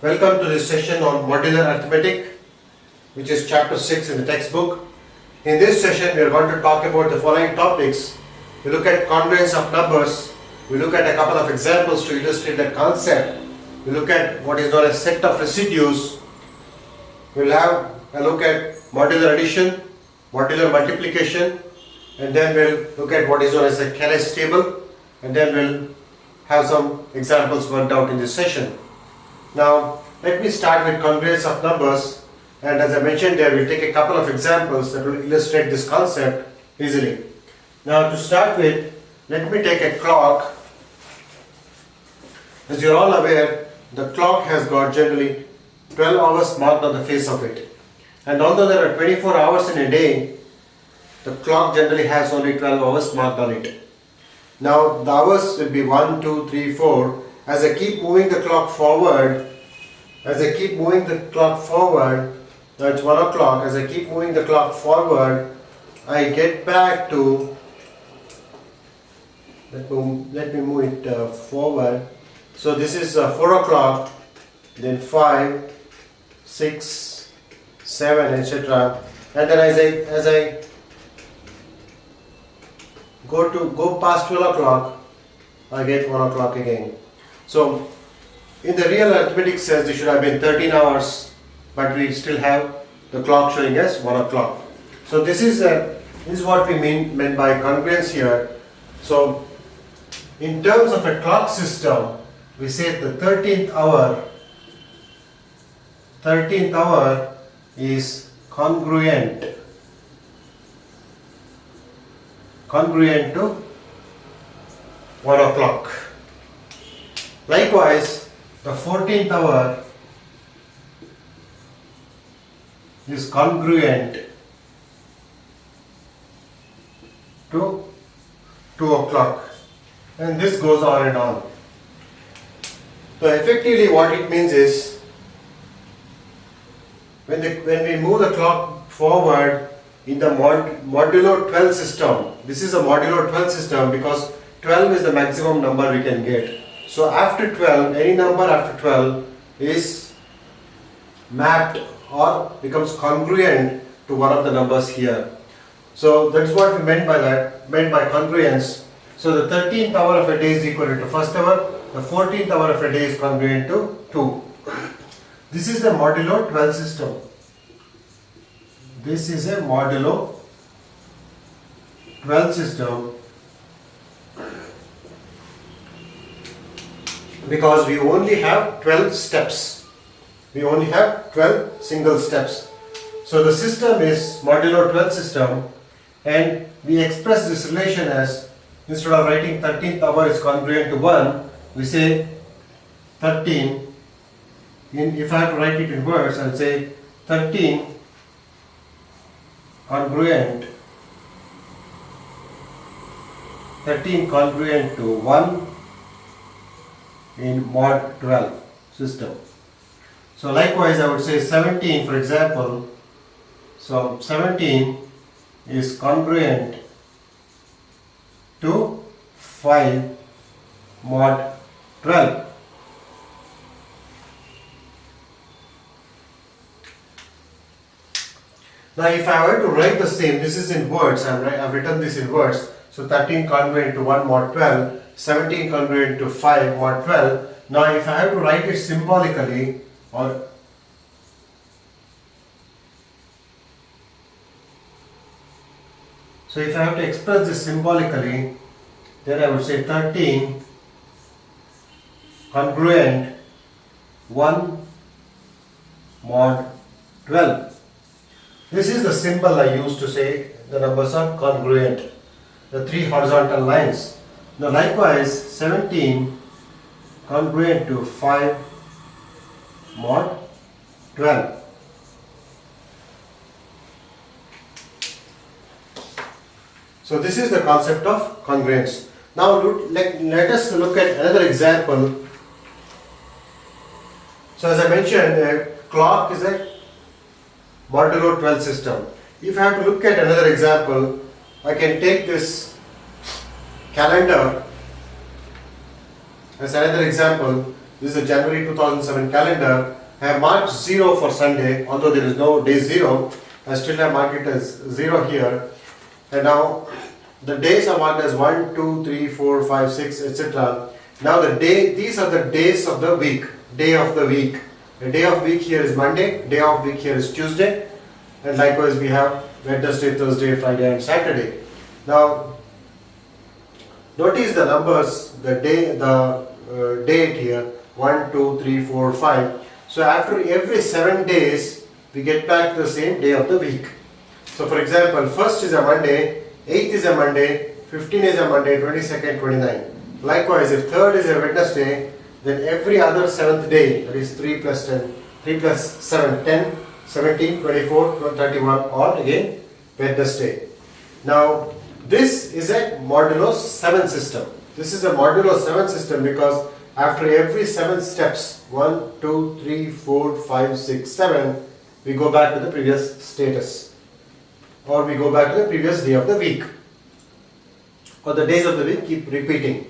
Welcome to this session on modular arithmetic, which is chapter 6 in the textbook. In this session, we are going to talk about the following topics. We look at congruence of numbers. We look at a couple of examples to illustrate that concept. We look at what is known as set of residues. We'll have a look at modular addition, modular multiplication, and then we'll look at what is known as the Kelly's table, and then we'll have some examples worked out in this session. Now, let me start with congruence of numbers, and as I mentioned there, we'll take a couple of examples that will illustrate this concept easily. Now, to start with, let me take a clock. As you're all aware, the clock has got generally 12 hours marked on the face of it. And although there are 24 hours in a day, the clock generally has only 12 hours marked on it. Now, the hours will be 1, 2, 3, 4. As I keep moving the clock forward, now it's 1 o'clock, as I keep moving the clock forward, I get back to, let me move it forward. So this is 4 o'clock, then 5, 6, 7, etc. And then as I go past 12 o'clock, I get 1 o'clock again. So in the real arithmetic sense, it should have been 13 hours, but we still have the clock showing us 1 o'clock. So this is what we meant by congruence here. So in terms of a clock system, we say the 13th hour is congruent to 1 o'clock. Likewise, the 14th hour is congruent to 2 o'clock, and this goes on and on. So effectively what it means is, when we move the clock forward in the modulo 12 system, this is a modulo 12 system because 12 is the maximum number we can get. So after 12, any number after 12 is mapped or becomes congruent to one of the numbers here. So that's what we meant by congruence. So the 13th hour of a day is equal to first hour, the 14th hour of a day is congruent to 2. This is the modulo 12 system. This is a modulo 12 system because we only have 12 steps. We only have 12 single steps. So the system is modulo 12 system, and we express this relation as, instead of writing 13th hour is congruent to 1, we say 13. If I have to write it in words, I will say 13 congruent to 1 in mod 12 system. So likewise I would say 17, for example. So 17 is congruent to 5 mod 12. Now if I were to write the same, this is in words, I've written this in words. So 13 congruent to 1 mod 12, 17 congruent to 5 mod 12. Now if I have to write it symbolically, so if I have to express this symbolically, then I would say 13 congruent 1 mod 12. This is the symbol I use to say the numbers are congruent, the three horizontal lines. Now likewise 17 congruent to 5 mod 12. So this is the concept of congruence. Now let us look at another example. So as I mentioned, a clock is a modulo 12 system. If I have to look at another example, I can take this calendar as another example. This is the January 2007 calendar. I have marked 0 for Sunday, although there is no day 0. I still have marked it as 0 here. And now the days are marked as 1, 2, 3, 4, 5, 6, etc. Now these are the days of the week. Day of the week. The day of week here is Monday. Day of week here is Tuesday. And likewise we have Wednesday, Thursday, Friday and Saturday. Now notice the numbers, the date here, 1, 2, 3, 4, 5. So after every 7 days, we get back the same day of the week. So for example, 1st is a Monday, 8th is a Monday, 15th is a Monday, 22nd, 29th. Likewise, if 3rd is a Wednesday, then every other 7th day, that is 3 plus 10, 3 plus 7, 10, 17, 24, 31, or again Wednesday. Now, this is a modulo 7 system. This is a modulo 7 system because after every 7 steps, 1, 2, 3, 4, 5, 6, 7, we go back to the previous status. Or we go back to the previous day of the week. Or the days of the week keep repeating.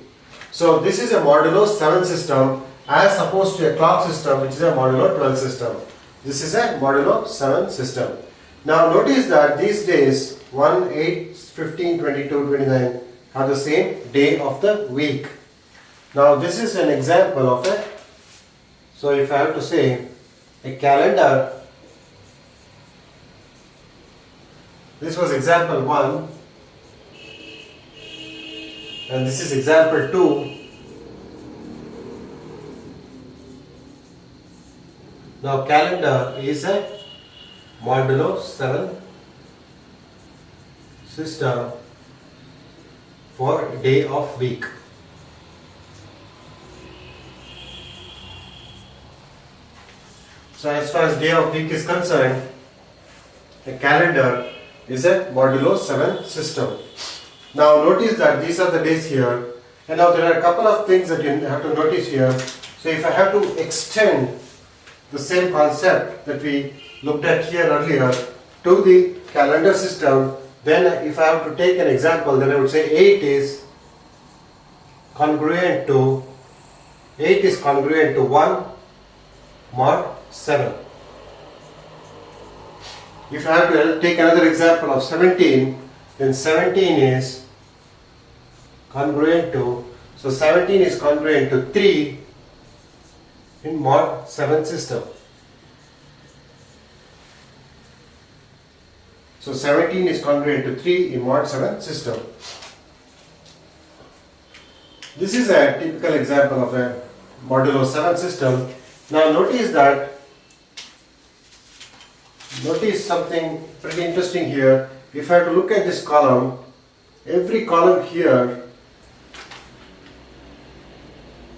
So this is a modulo 7 system as opposed to a clock system which is a modulo 12 system. This is a modulo 7 system. Now notice that these days 1, 8, 15, 22, 29 are the same day of the week. Now this is an example of a, so if I have to say a calendar, this was example 1 and this is example 2. Now calendar is a modulo 7 system for day of week. So as far as day of week is concerned, a calendar is a modulo 7 system. Now notice that these are the days here, and now there are a couple of things that you have to notice here. So if I have to extend the same concept that we looked at here earlier to the calendar system, then if I have to take an example, then I would say 8 is congruent to 1 mod 7. If I have to take another example of 17, then 17 is congruent to, so 17 is congruent to 3 in mod 7 system. So 17 is congruent to 3 in mod 7 system. This is a typical example of a modulo 7 system. Now notice something pretty interesting here. If I have to look at this column, every column here,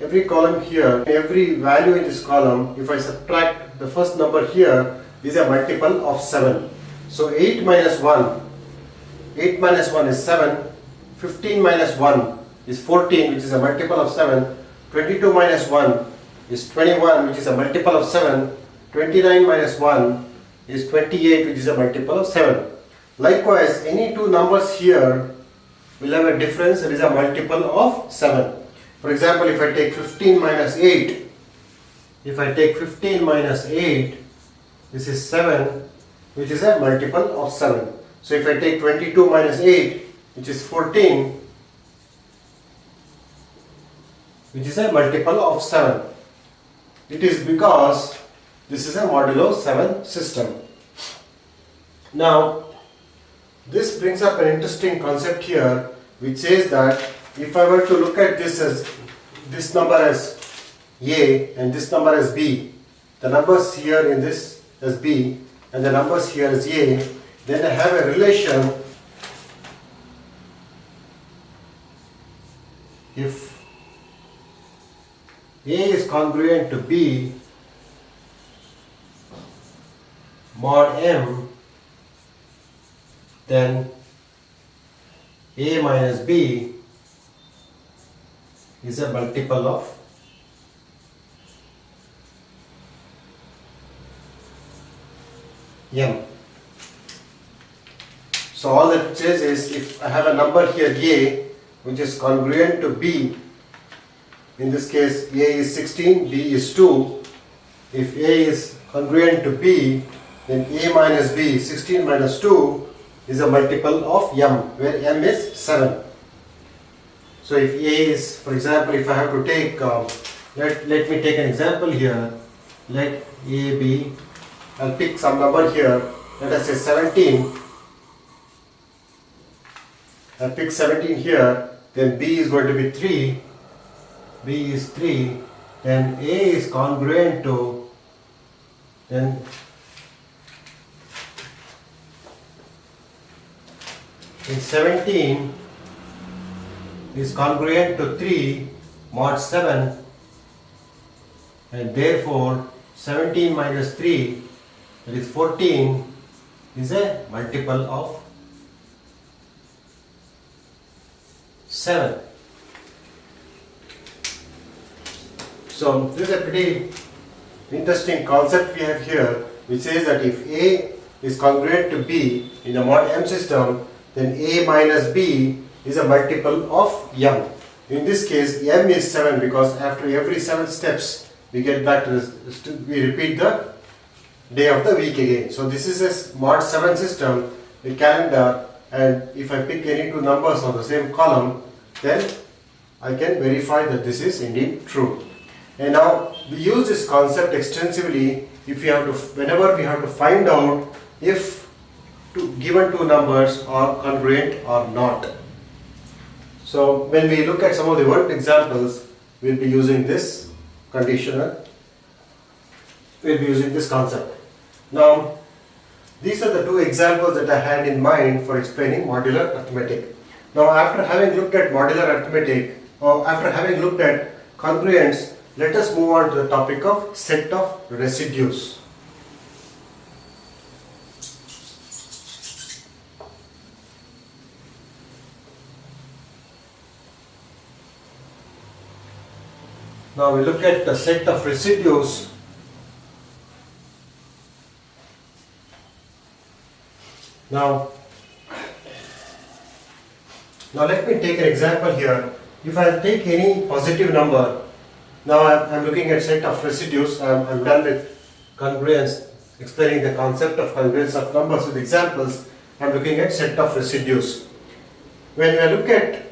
every value in this column, if I subtract the first number here, is a multiple of 7. So 8 minus 1 is 7, 15 minus 1 is 14, which is a multiple of 7, 22 minus 1 is 21, which is a multiple of 7, 29 minus 1 is 28, which is a multiple of 7. Likewise, any two numbers here will have a difference that is a multiple of 7. For example, if I take 15 minus 8, this is 7, which is a multiple of 7. So if I take 22 minus 8, which is 14, which is a multiple of 7. It is because this is a modulo 7 system. Now, this brings up an interesting concept here, which says that if I were to look at this number as A and this number as B, the numbers here in this as B and the numbers here as A, then I have a relation. If A is congruent to B mod M, then A minus B is a multiple of M. So all that it says is, if I have a number here A which is congruent to B in this case A is 16, B is 2. If A is congruent to B, then A minus B, 16 minus 2, is a multiple of M, where M is 7. So if A is, for example, if I have to take, let me take an example here. Let A be, I'll pick some number here, let us say 17. I'll pick 17 here, then B is going to be 3. B is 3, then A is congruent to, then in 17 is congruent to 3 mod 7, and therefore 17 minus 3, that is 14, is a multiple of 7. So this is a pretty interesting concept we have here, which says that if A is congruent to B in a mod M system, then A minus B is a multiple of M. In this case, M is 7 because after every 7 steps we get back to this, we repeat the day of the week again. So this is a mod 7 system, a calendar, and if I pick any two numbers on the same column, then I can verify that this is indeed true. And now we use this concept extensively if we have to, whenever we have to find out if given two numbers are congruent or not. So when we look at some of the worked examples, we'll be using this conditional, we'll be using this concept. Now these are the two examples that I had in mind for explaining modular arithmetic. Now after having looked at modular arithmetic, or after having looked at congruence, let us move on to the topic of set of residues. Now we look at the set of residues. Now let me take an example here. If I take any positive number, now I'm looking at set of residues. I'm done with congruence, explaining the concept of congruence of numbers with examples. I'm looking at set of residues. When I look at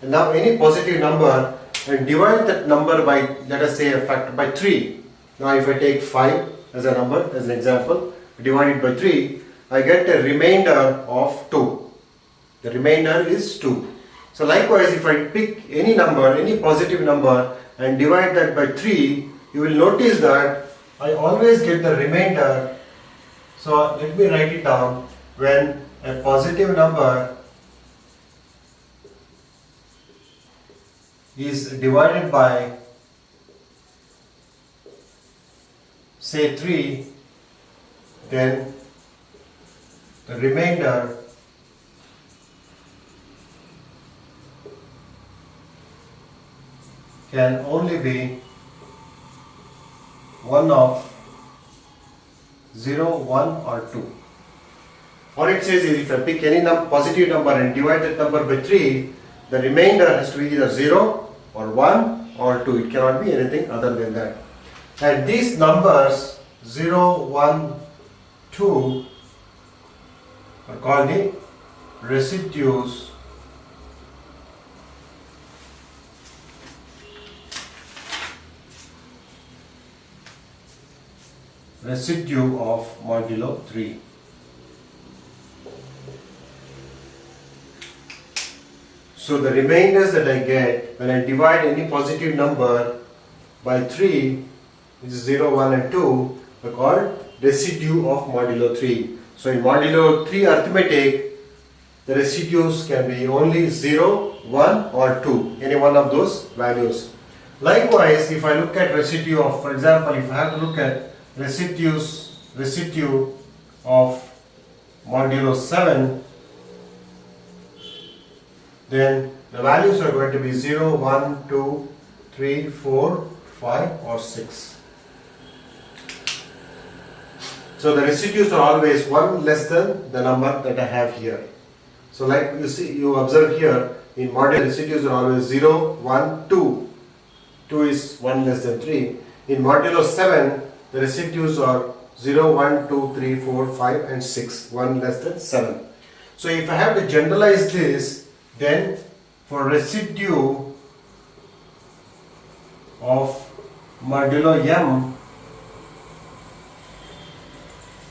now any positive number and divide that number by, let us say, a factor by 3. Now if I take 5 as a number, as an example, divide it by 3, I get a remainder of 2. The remainder is 2. So likewise, if I pick any number, any positive number, and divide that by 3, you will notice that I always get the remainder. So let me write it down. When a positive number is divided by, say, 3, then the remainder can only be 1 of 0, 1 or 2. What it says is if I pick any positive number and divide that number by 3, the remainder has to be either 0 or 1 or 2. It cannot be anything other than that. And these numbers 0, 1, 2 are called the residues of modulo 3. So the remainders that I get when I divide any positive number by 3, which is 0, 1 and 2, are called residue of modulo 3. So in modulo 3 arithmetic, the residues can be only 0, 1 or 2, any one of those values. Likewise, if I look at residue of, for example, if I have to look at residue of modulo 7, then the values are going to be 0, 1, 2, 3, 4, 5 or 6. So the residues are always 1 less than the number that I have here. So like you see, you observe here in modulo, residues are always 0, 1, 2. 2 is 1 less than 3. In modulo 7, the residues are 0, 1, 2, 3, 4, 5 and 6, 1 less than 7. So if I have to generalize this, then for residue of modulo m,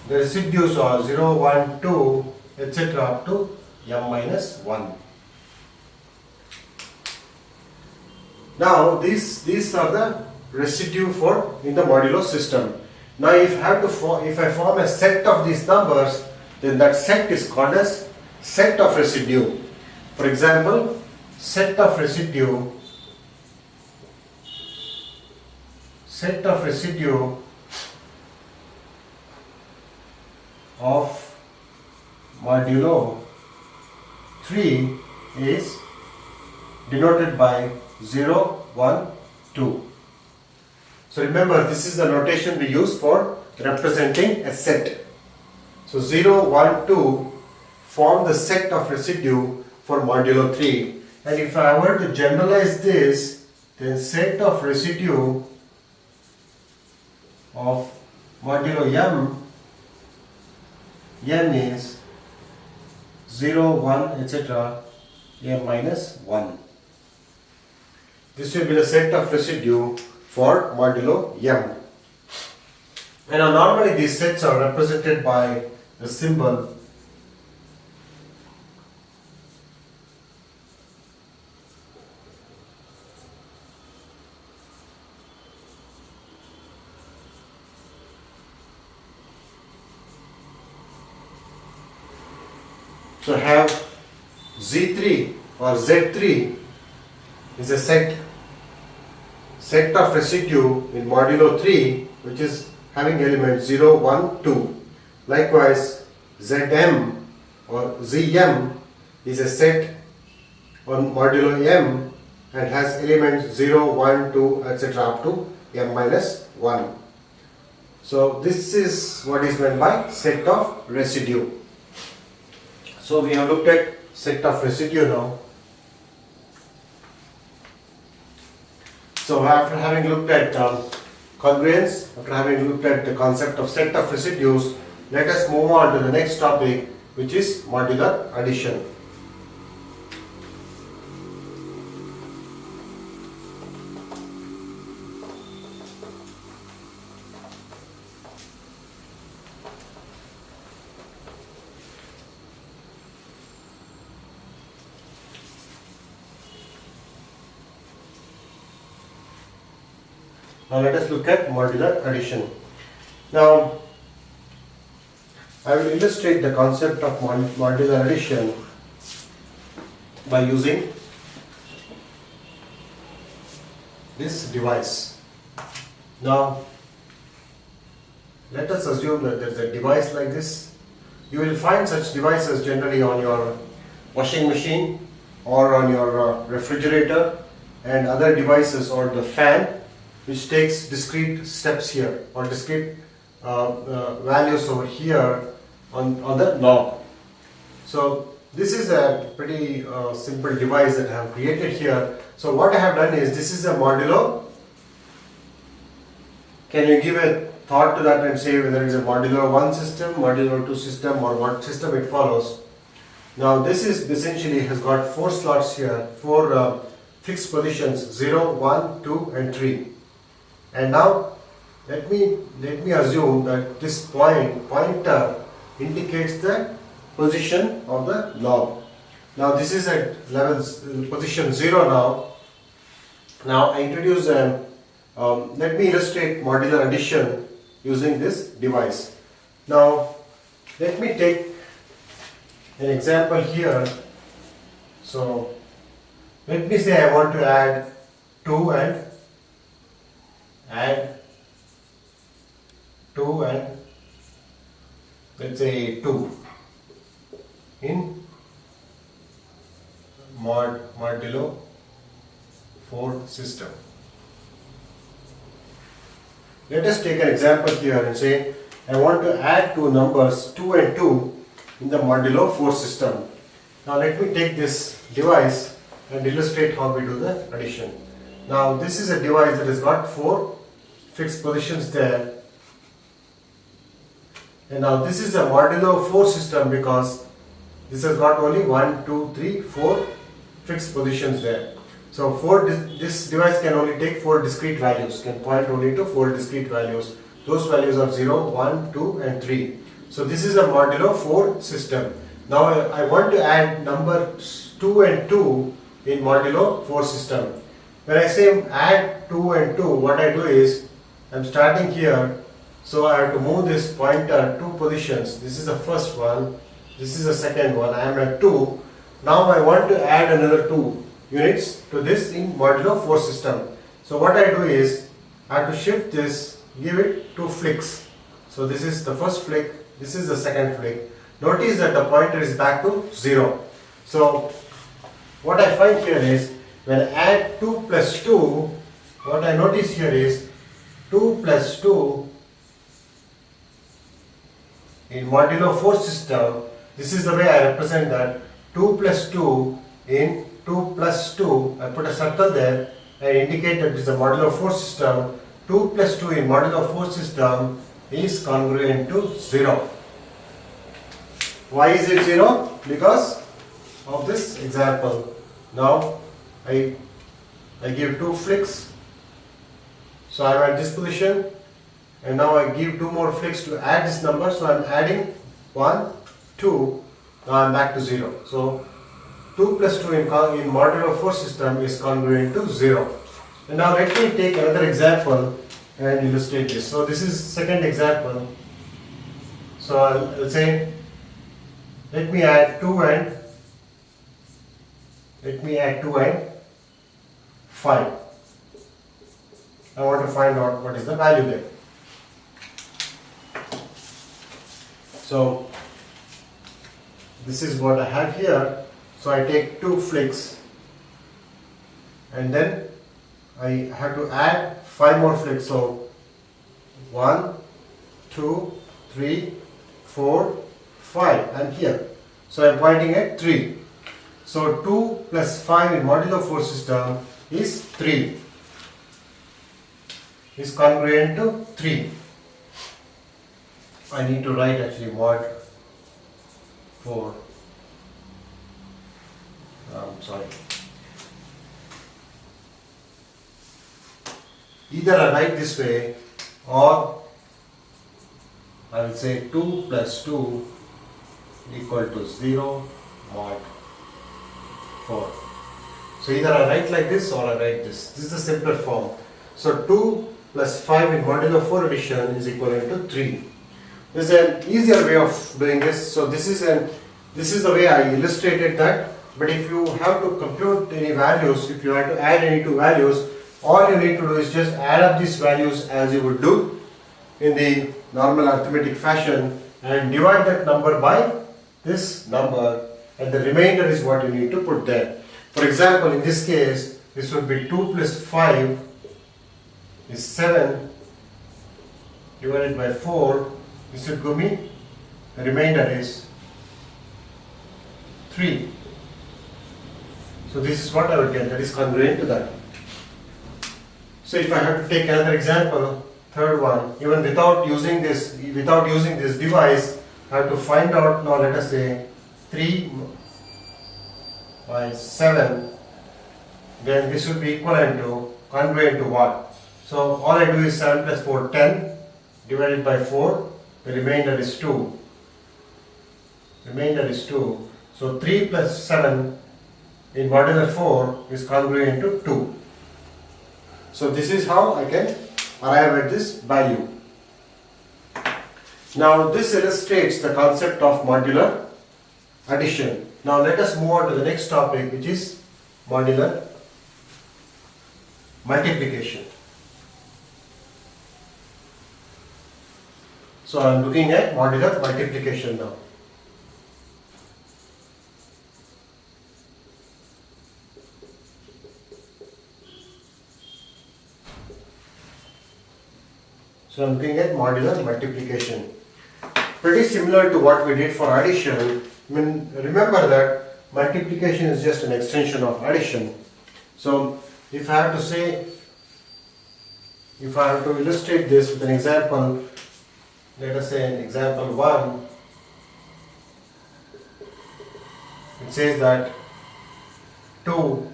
the residues are 0, 1, 2, etc. up to m minus 1. Now these are the residue for in the modulo system. Now if I form a set of these numbers, then that set is called as set of residue. For example, set of residue of modulo 3 is denoted by 0, 1, 2. So remember, this is the notation we use for representing a set. So 0, 1, 2 form the set of residue for modulo 3. And if I were to generalize this, then set of residue of modulo m is 0, 1, etc. m minus 1. This will be the set of residue for modulo m. And normally these sets are represented by the symbol So have Z3 or Z3 is a set of residue in modulo 3 which is having elements 0, 1, 2. Likewise Zm or Zm is a set on modulo m and has elements 0, 1, 2, etc. up to m minus 1. So this is what is meant by set of residue. So we have looked at set of residue now. So after having looked at congruence, after having looked at the concept of set of residues, let us move on to the next topic, which is modular addition. Now let us look at modular addition. Now I will illustrate the concept of modular addition by using this device. Now let us assume that there is a device like this. You will find such devices generally on your washing machine or on your refrigerator and other devices, or the fan, which takes discrete steps here or discrete values over here on the knob. So this is a pretty simple device that I have created here. So what I have done is, this is a modulo. Can you give a thought to that and say whether it is a modulo 1 system, modulo 2 system, or what system it follows? Now this is essentially has got 4 slots here, 4 fixed positions, 0, 1, 2 and 3. And now let me assume that this pointer indicates the position of the knob. Now this is at position 0 now. Now I introduce let me illustrate modular addition using this device. Now let me take an example here. So let me say I want to add 2 and let's say 2 in modulo 4 system. Let us take an example here and say I want to add two numbers 2 and 2 in the modulo 4 system. Now let me take this device and illustrate how we do the addition. Now this is a device that has got 4 fixed positions there. And now this is a modulo 4 system because this has got only 1, 2, 3, 4 fixed positions there. So this device can only take 4 discrete values, can point only to 4 discrete values. Those values are 0, 1, 2 and 3. So this is a modulo 4 system. Now I want to add numbers 2 and 2 in modulo 4 system. When I say add 2 and 2, what I do is, I'm starting here, so I have to move this pointer 2 positions. This is the first one, this is the second one, I am at 2. Now I want to add another 2 units to this in modulo 4 system. So what I do is, I have to shift this, give it 2 flicks. So this is the first flick, this is the second flick. Notice that the pointer is back to 0. So what I find here is, when I add 2 plus 2, what I notice here is 2 plus 2 in modulo 4 system. This is the way I represent that. 2 plus 2 in 2 plus 2, I put a circle there and indicate that this is a modulo 4 system. 2 plus 2 in modulo 4 system is congruent to 0. Why is it 0? Because of this example. Now I give 2 flicks, so I am at this position, and now I give 2 more flicks to add this number, so I am adding 1, 2, now I am back to 0. So 2 plus 2 in modulo 4 system is congruent to 0. And now let me take another example and illustrate this. So this is second example. So I'll say, let me add 2 and 5. I want to find out what is the value there. So this is what I have here. So I take 2 flicks and then I have to add 5 more flicks. So 1, 2, 3, 4, 5. I'm here. So I'm pointing at 3. So 2 plus 5 in modulo 4 system is 3. Is congruent to 3. I need to write actually mod 4. Sorry. Either I write this way or I will say 2 plus 2 equal to 0 mod 4. So either I write like this or I write this. This is the simpler form. So 2 plus 5 in modulo 4 addition is equivalent to 3. There is an easier way of doing this. So this is the way I illustrated that. But if you have to compute any values, if you have to add any 2 values, all you need to do is just add up these values as you would do in the normal arithmetic fashion and divide that number by this number, and the remainder is what you need to put there. For example, in this case, this would be 2 plus 5 is 7 divided by 4. This would give me, the remainder is 3. So this is what I would get, that is congruent to that. So if I have to take another example, third one, even without using this device, I have to find out, now let us say 3 by 7, then this would be equivalent to, congruent to what? So all I do is 7 plus 4, 10 divided by 4, the remainder is 2. Remainder is 2. So 3 plus 7 in modulo 4 is congruent to 2. So this is how I can arrive at this value. Now this illustrates the concept of modular addition. Now let us move on to the next topic, which is modular multiplication. So I am looking at modular multiplication now. So I am looking at modular multiplication. Pretty similar to what we did for addition. I mean, remember that multiplication is just an extension of addition. So if I have to say, if I have to illustrate this with an example, let us say in example 1, it says that 2.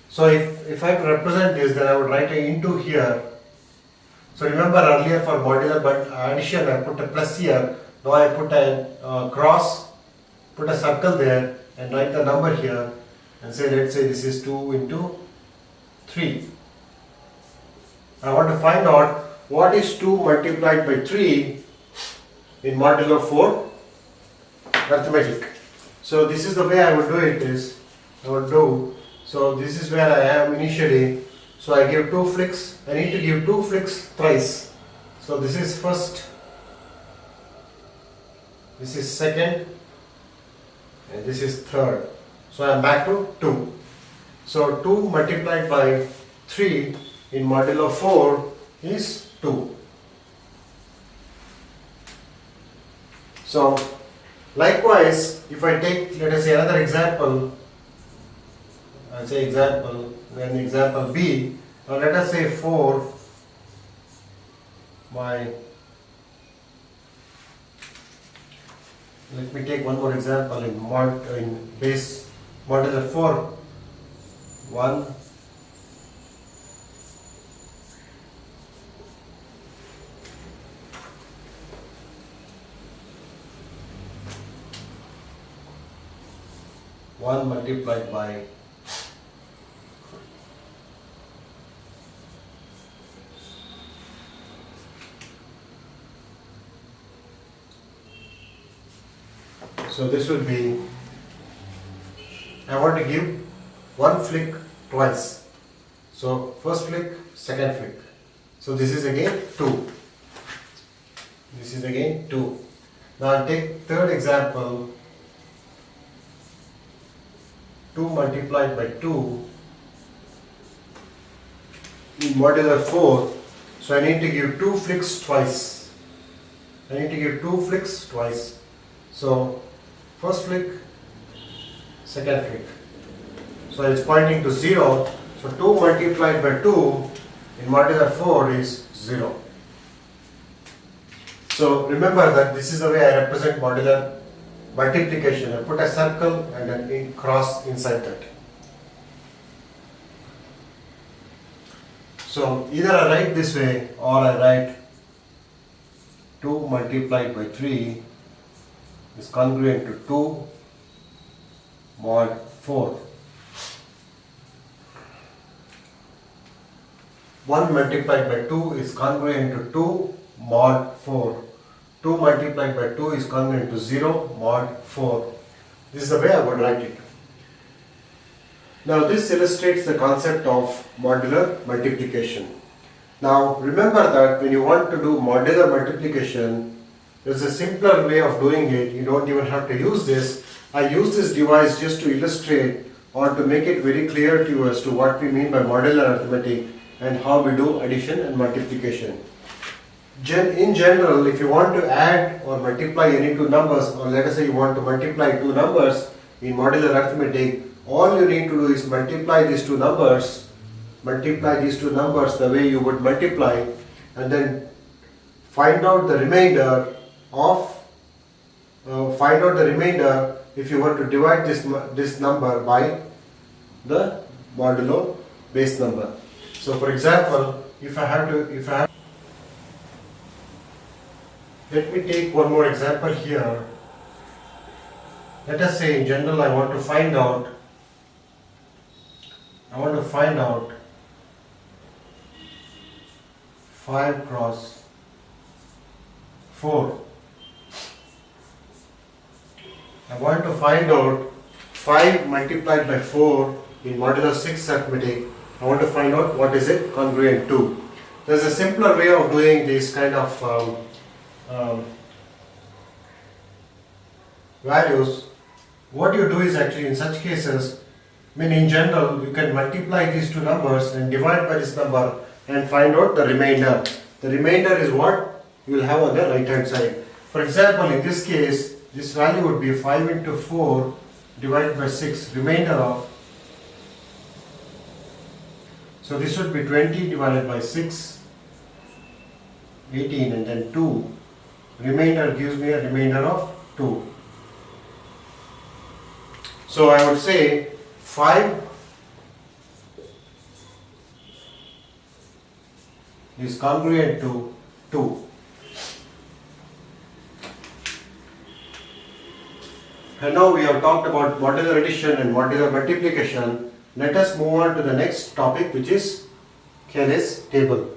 So if I have to represent this, then I would write a into here. So remember earlier for modular but addition I put a plus here. Now I put a cross, put a circle there and write the number here and say, let's say this is 2 into 3. I want to find out what is 2 multiplied by 3 in modulo 4 arithmetic. So this is the way I would do it is, so this is where I am initially. So I give 2 flicks, I need to give 2 flicks thrice. So this is first, this is second, and this is third. So I am back to 2. So 2 multiplied by 3 in modulo 4 is 2. So likewise, if I take, let us say another example, I'll say example, then example B, now let us say 4 by, let me take one more example in base modular 4, 1, multiplied by so this will be, I want to give 1 flick twice. So first flick, second flick. So this is again 2. This is again 2. Now I'll take third example, 2 multiplied by 2 in modular 4. So I need to give 2 flicks twice. I need to give 2 flicks twice. So first flick, second flick. So it's pointing to 0. So 2 multiplied by 2 in modular 4 is 0. So remember that this is the way I represent modular multiplication. I put a circle and a cross inside that. So either I write this way or I write 2 multiplied by 3 is congruent to 2 mod 4. 1 multiplied by 2 is congruent to 2 mod 4. 2 multiplied by 2 is congruent to 0 mod 4. This is the way I would write it. Now this illustrates the concept of modular multiplication. Now remember that when you want to do modular multiplication, there is a simpler way of doing it. You don't even have to use this. I use this device just to illustrate or to make it very clear to you as to what we mean by modular arithmetic and how we do addition and multiplication. In general, if you want to add or multiply any two numbers, or let us say you want to multiply two numbers in modular arithmetic, all you need to do is multiply these two numbers the way you would multiply, and then find out the remainder if you were to divide this number by the modulo base number. So for example, if I have let me take one more example here. Let us say in general I want to find out 5 cross 4. I want to find out 5 multiplied by 4 in modulo 6 arithmetic. I want to find out what is it congruent to. There's a simpler way of doing these kind of values. What you do is actually in such cases, in general you can multiply these two numbers and divide by this number and find out the remainder. The remainder is what you will have on the right hand side. For example, in this case, this value would be 5 into 4 divided by 6, remainder of So this would be 20 divided by 6, 18, and then 2. Remainder gives me a remainder of 2. So I would say 5 is congruent to 2. And now we have talked about modular addition and modular multiplication. Let us move on to the next topic, which is Cayley's table.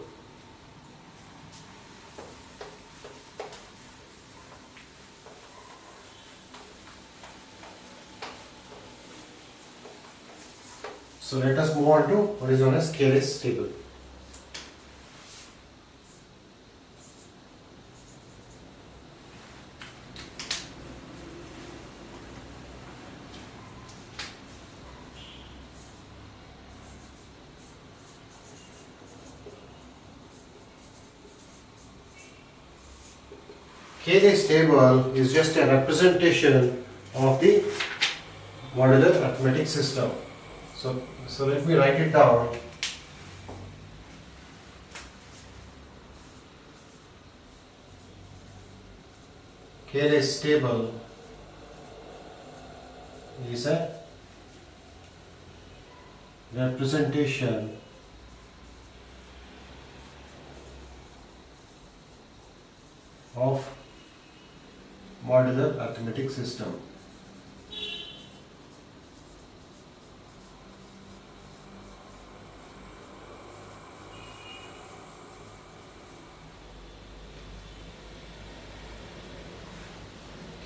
So let us move on to what is known as Cayley's table. Cayley's table is just a representation of the modular arithmetic system. So let me write it down. Cayley's table is a representation of modular arithmetic system.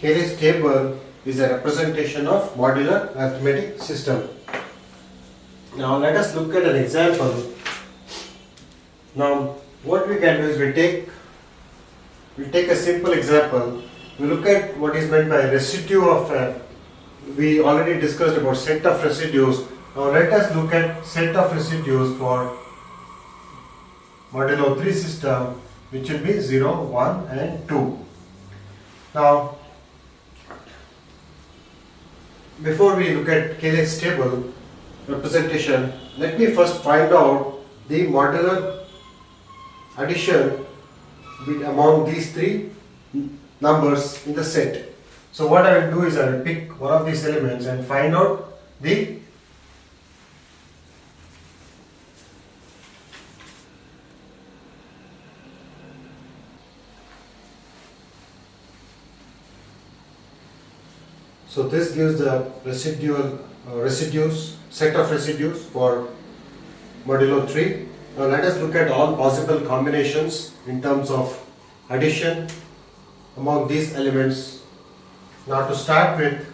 Cayley's table is a representation of modular arithmetic system. Now let us look at an example. Now what we can do is we take a simple example. We look at what is meant by residue of we already discussed about set of residues. Now let us look at set of residues for modulo 3 system, which will be 0, 1 and 2. Now before we look at Cayley's table representation, let me first find out the modular addition among these three numbers in the set. So what I will do is I will pick one of these elements and find out the so this gives the residues, set of residues for modulo 3. Now let us look at all possible combinations in terms of addition among these elements. Now to start with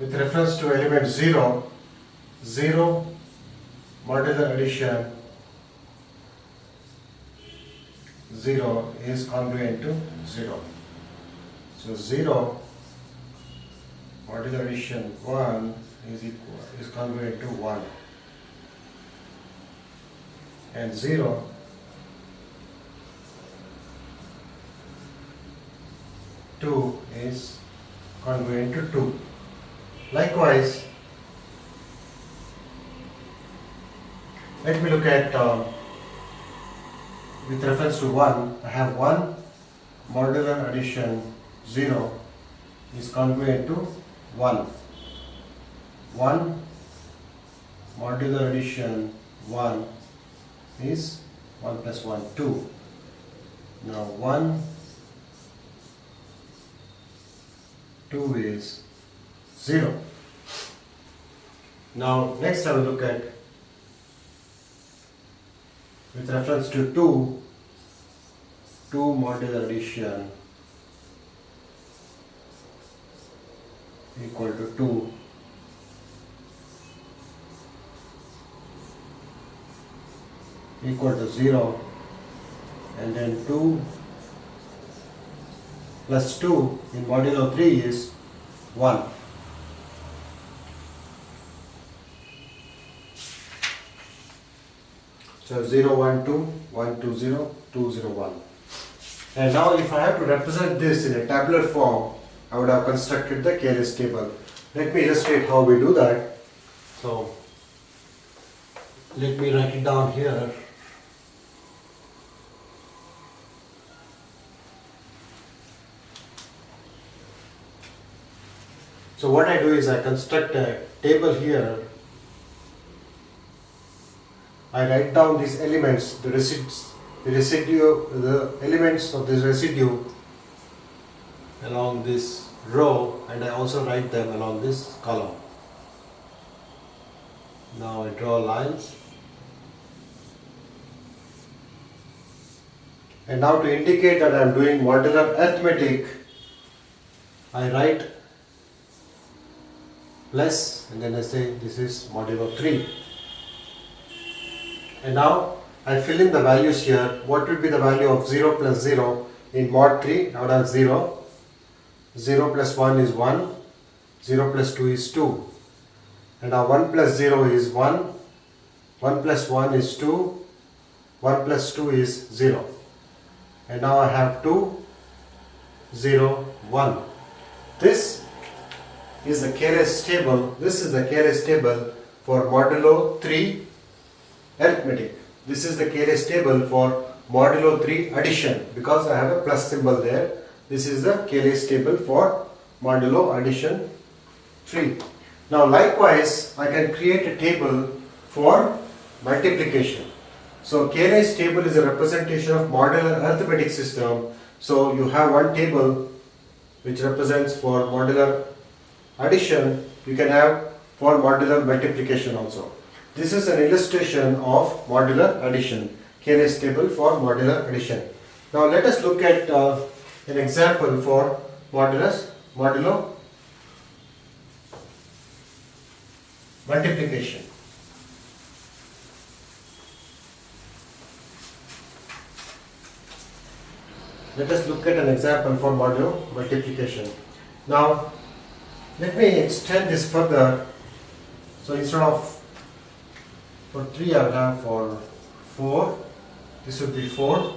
reference to element 0, 0 modular addition 0 is congruent to 0. So 0 modular addition 1 is congruent to 1, and 0 2 is congruent to 2. Likewise, let me look at with reference to 1, I have 1 modular addition 0 is congruent to 1. 1 modular addition 1 is 1 plus 1, 2. Now 1, 2 is 0. Now next I will look at with reference to 2, 2 modular addition equal to 2 equal to 0, and then 2 plus 2 in modulo 3 is 1. So 0, 1, 2, 1, 2, 0, 2, 0, 1. And now if I have to represent this in a tabular form, I would have constructed the Cayley's table. Let me illustrate how we do that. So Let me write it down here. So what I do is I construct a table here. I write down these elements, the elements of this residue along this row, and I also write them along this column. Now I draw lines. And now to indicate that I am doing modular arithmetic, I write plus and then I say this is modulo 3. And now I fill in the values here. What would be the value of 0 plus 0 in mod 3? I would have 0. 0 plus 1 is 1. 0 plus 2 is 2. And now 1 plus 0 is 1. 1 plus 1 is 2. 1 plus 2 is 0. And now I have 2, 0, 1. This is the KLS table. This is the KLS table for modulo 3 arithmetic. This is the KLS table for modulo 3 addition, because I have a plus symbol there. This is the KLS table for modulo addition 3. Now likewise I can create a table for multiplication. So KLS table is a representation of modular arithmetic system. So you have one table which represents for modular addition. You can have for modular multiplication also. This is an illustration of modular addition. KLS table for modular addition. Now let us look at an example for modulo multiplication. Let us look at an example for modulo multiplication. Now let me extend this further. So instead of for 3 I will have for 4. This would be 4.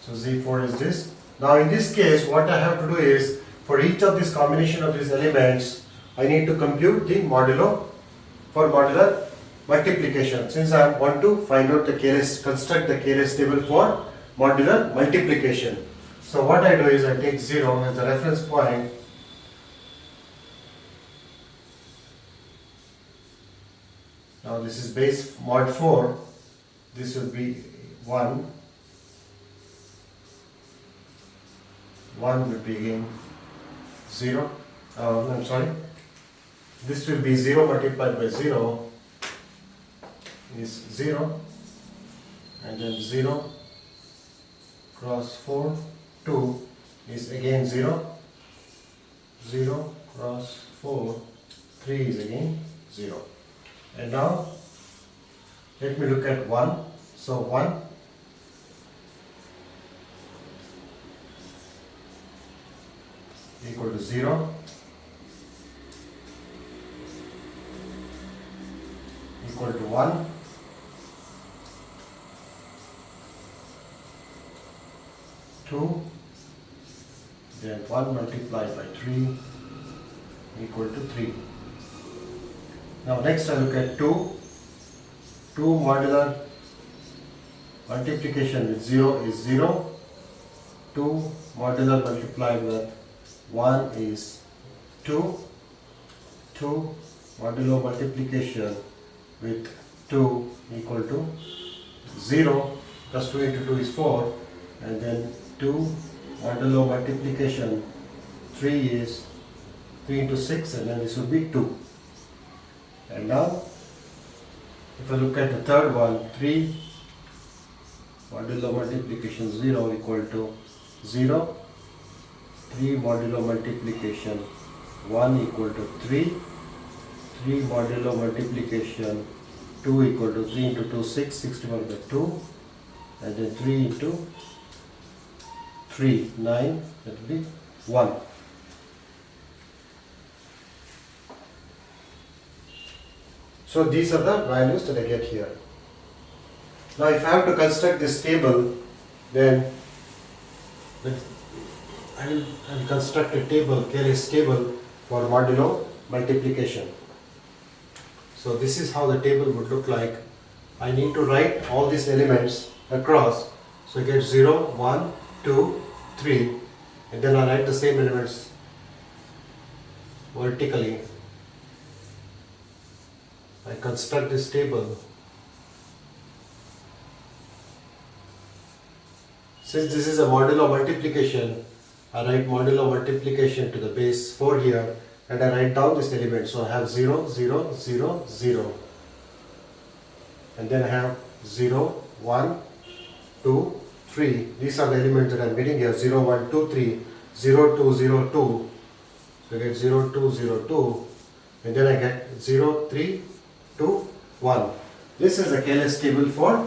So Z4 is this. Now in this case what I have to do is, for each of this combination of these elements I need to compute the modulo for modular multiplication. Since I want to find out the KLS, construct the KLS table for modular multiplication. So what I do is I take 0 as the reference point. Now this is base mod 4. This will be 1. 1 will be again 0. I'm sorry. This will be 0 multiplied by 0 is 0, and then 0 cross 4, 2 is again 0. 0 cross 4, 3 is again 0. And now let me look at 1. So 1 equal to 0 equal to 1. 2, then 1 multiplied by 3 equal to 3. Now next I look at 2. 2 modular multiplication with 0 is 0. 2 modular multiplied with 1 is 2. 2 modulo multiplication with 2 equal to 0, plus 2 into 2 is 4, and then 2 modulo multiplication 3 is 3 into 6, and then this would be 2. And now if I look at the third one, 3 modulo multiplication 0 equal to 0. 3 modulo multiplication 1 equal to 3. 3 modulo multiplication 2 equal to 3 into 2 6, 6 divided by 2, and then 3 into 3 9, that will be 1. So these are the values that I get here. Now if I have to construct this table, then I will construct a table, KLS table for modulo multiplication. So this is how the table would look like. I need to write all these elements across. So I get 0, 1, 2, 3, and then I write the same elements vertically. I construct this table. Since this is a modulo multiplication, I write modulo multiplication to the base 4 here, and I write down this element. So I have 0, 0, 0, 0, and then I have 0, 1, 2, 3. These are the elements that I am getting here: 0, 1, 2, 3, 0, 2, 0, 2. So I get 0, 2, 0, 2, and then I get 0, 3, 2, 1. This is a KLS table for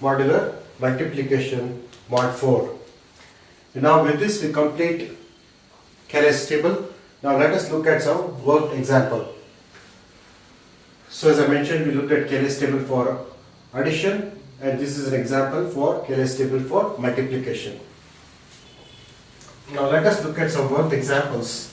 modular multiplication mod 4. And now with this we complete KLS table. Now let us look at some worked example. So as I mentioned, we looked at KLS table for addition, and this is an example for KLS table for multiplication. Now let us look at some worked examples.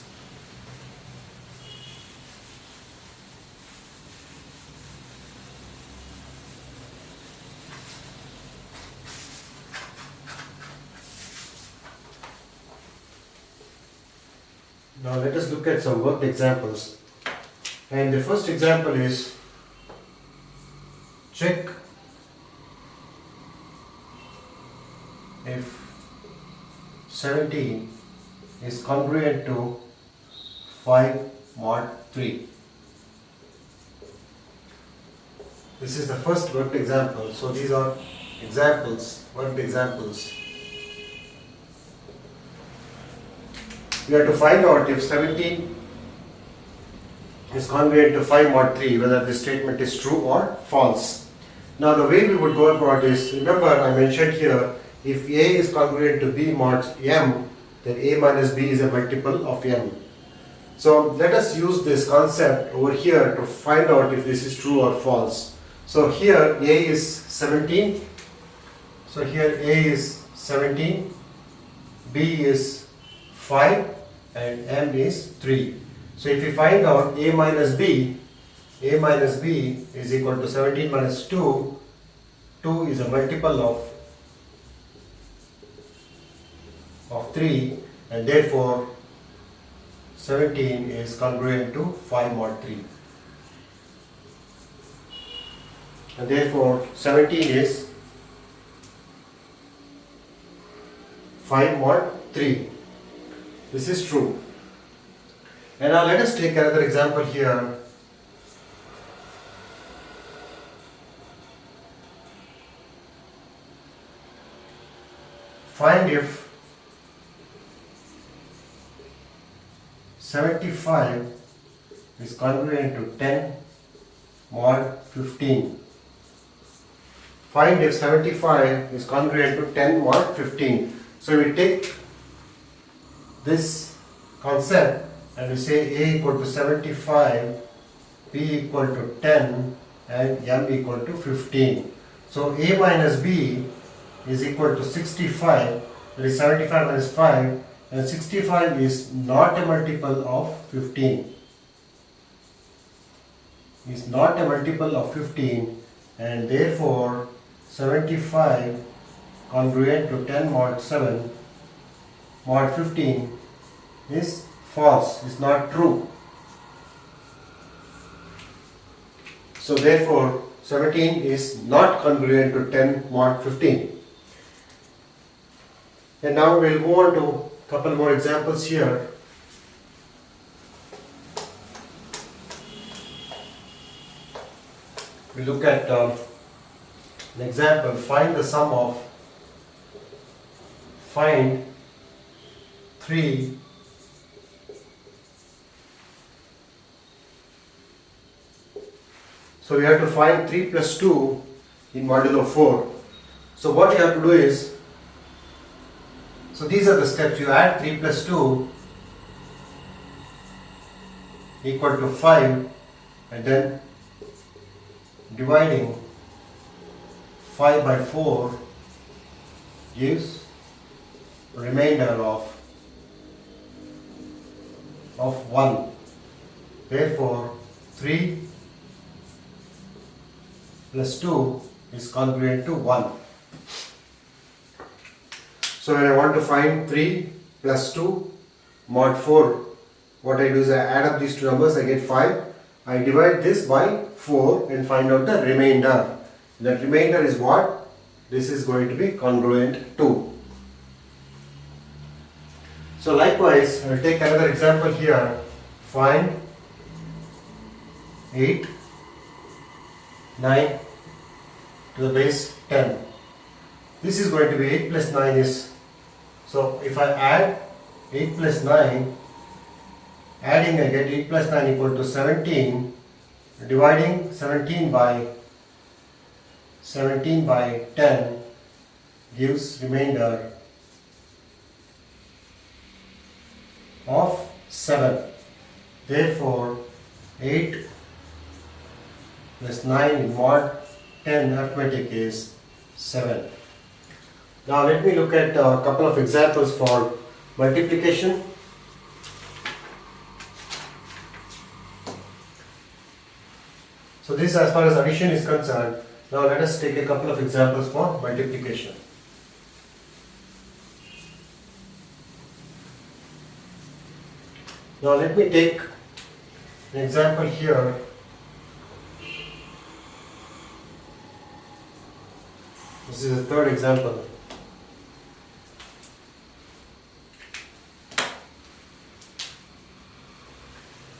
Now let us look at some worked examples. And the first example is check if 17 is congruent to 5 mod 3. This is the first worked example. So these are examples, worked examples. We have to find out if 17 is congruent to 5 mod 3, whether this statement is true or false. Now the way we would go about this, remember I mentioned here, if A is congruent to B mod M, then A minus B is a multiple of M. So let us use this concept over here to find out if this is true or false. So here A is 17, so here A is 17, B is 5, and M is 3. So if we find out A minus B is equal to 17 minus 2, 2 is a multiple of 3, and therefore 17 is congruent to 5 mod 3. And therefore 17 is 5 mod 3. This is true. And now let us take another example here. Find if 75 is congruent to 10 mod 15. Find if 75 is congruent to 10 mod 15. So we take this concept and we say A equal to 75, B equal to 10, and M equal to 15. So A minus B is equal to 65, that is 75 minus 5, and 65 is not a multiple of 15. Is not a multiple of 15, and therefore 75 congruent to 10 mod 7 mod 15 is false, is not true. So therefore 17 is not congruent to 10 mod 15. And now we'll move on to a couple more examples here. We look at an example, find the sum of, find 3 so we have to find 3 plus 2 in modulo 4. So what you have to do is, so these are the steps. You add 3 plus 2 equal to 5, and then dividing 5 by 4 gives remainder of 1. Therefore, 3 plus 2 is congruent to 1. So when I want to find 3 plus 2 mod 4, what I do is I add up these two numbers, I get 5. I divide this by 4 and find out the remainder. That remainder is what? This is going to be congruent to. So likewise, I will take another example here. Find 8, 9 to the base 10. This is going to be 8 plus 9 is, so if I add 8 plus 9, adding I get 8 plus 9 equal to 17, dividing 17 by 10 gives remainder of 7. Therefore, 8 plus 9 in mod 10 arithmetic is 7. Now let me look at a couple of examples for multiplication. So this as far as addition is concerned. Now let us take a couple of examples for multiplication. Now let me take an example here. This is the third example.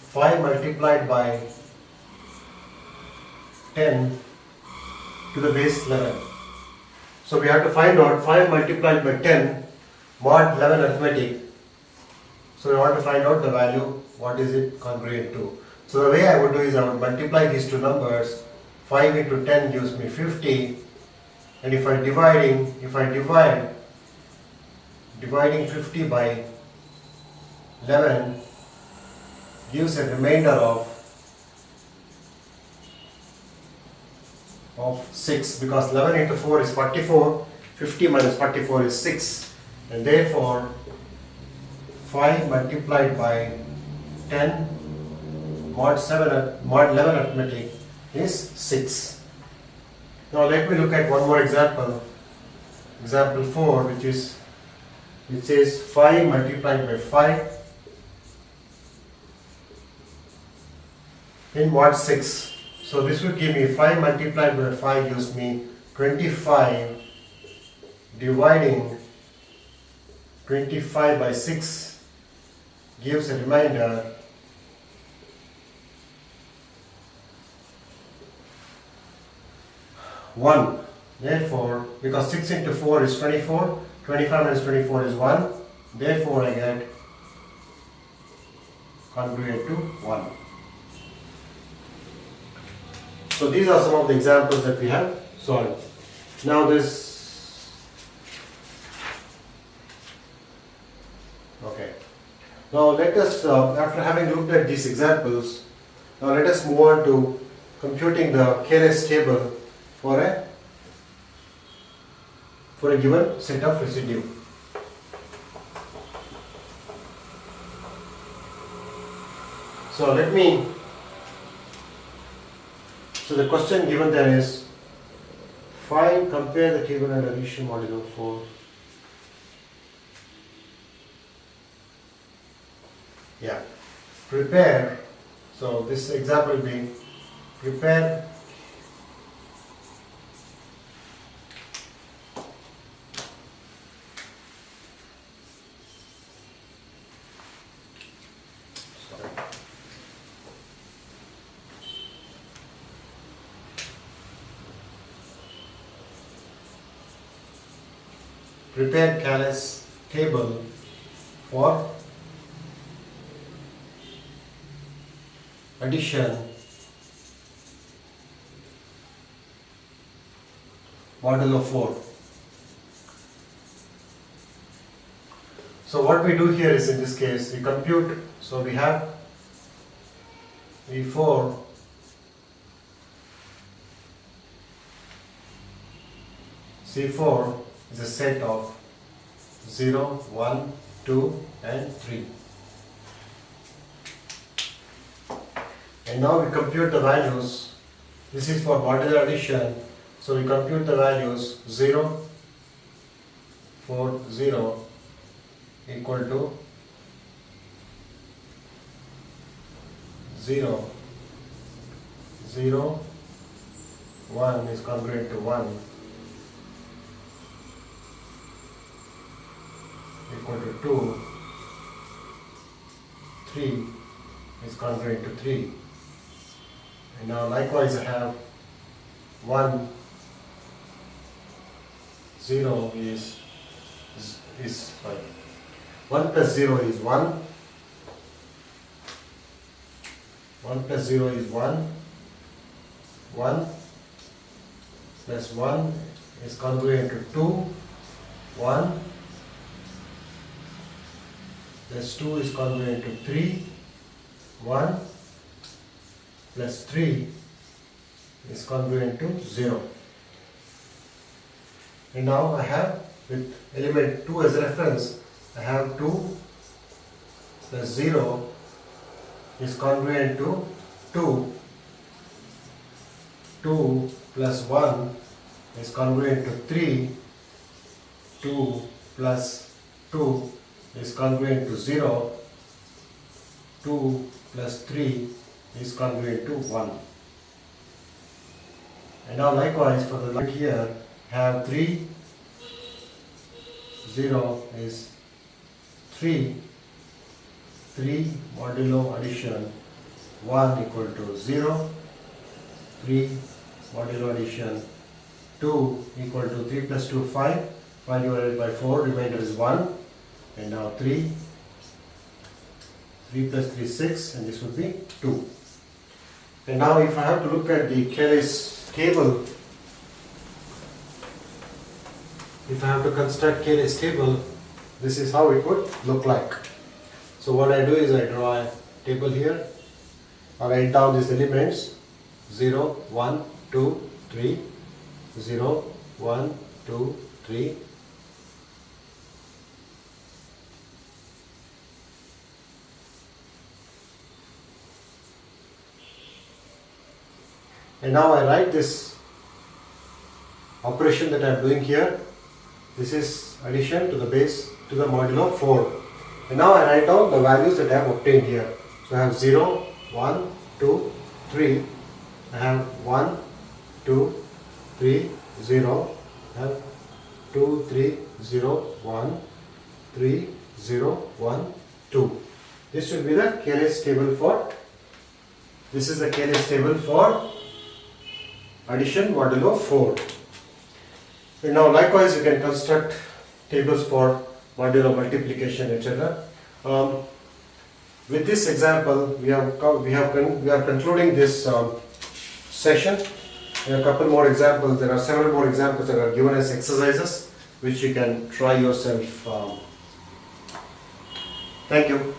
Five multiplied by 10 to the base 11. So we have to find out 5 multiplied by 10 mod 11 arithmetic. So we want to find out the value, what is it congruent to. So the way I would do is I would multiply these two numbers. 5 into 10 gives me 50, and if I divide dividing 50 by 11 gives a remainder of 6, because 11 into 4 is 44, 50 minus 44 is 6, and therefore 5 multiplied by 10 mod 11 arithmetic is 6. Now let me look at one more example. Example 4, which says 5 multiplied by 5 in mod 6. So this would give me 5 multiplied by 5 gives me 25, dividing 25 by 6 gives a remainder one. Therefore, because 6 into 4 is 24, 25 minus 24 is 1, therefore I get congruent to 1. So these are some of the examples that we have solved. Now Now let us, after having looked at these examples, now let us move on to computing the KLS table for a given set of residue. So the question given there is, compare the table and addition modulo 4. Yeah, prepare, so this example will be prepare KLS table for addition modulo 4. So what we do here is, in this case, we compute, so we have V4 C4 is a set of 0, 1, 2 and 3. And now we compute the values. This is for modular addition. So we compute the values 0, 4, 0 equal to 0, 0, 1 is congruent to 1 equal to 2, 3 is congruent to 3. And now likewise I have 1, 0 is 1 plus 0 is 1, 1 plus 0 is 1, 1 plus 1 is congruent to 2, 1 plus 2 is congruent to 3, 1 plus 3 is congruent to 0. And now I have, with element 2 as a reference, I have 2 plus 0 is congruent to 2, 2 plus 1 is congruent to 3, 2 plus 2 is congruent to 0, 2 plus 3 is congruent to 1. And now likewise for the line here, have 3, 0 is 3, 3 modulo addition 1 equal to 0, 3 modulo addition 2 equal to 3 plus 2 5, 5 divided by 4, remainder is 1, and now 3 plus 3 6, and this would be 2. And now if I have to look at the Cayley's table, if I have to construct Cayley's table, this is how it would look like. So what I do is I draw a table here, I write down these elements 0, 1, 2, 3, 0, 1, 2, 3, and now I write this operation that I am doing here. This is addition to the base to the modulo 4. And now I write down the values that I have obtained here. So I have 0, 1, 2, 3. I have 1, 2, 3, 0. I have 2, 3, 0, 1, 3, 0, 1, 2. This should be the Cayley's table for, this is the Cayley's table for addition modulo 4. And now likewise you can construct tables for modulo multiplication, etc. With this example we are concluding this session. There are a couple more examples. There are several more examples that are given as exercises which you can try yourself. Thank you.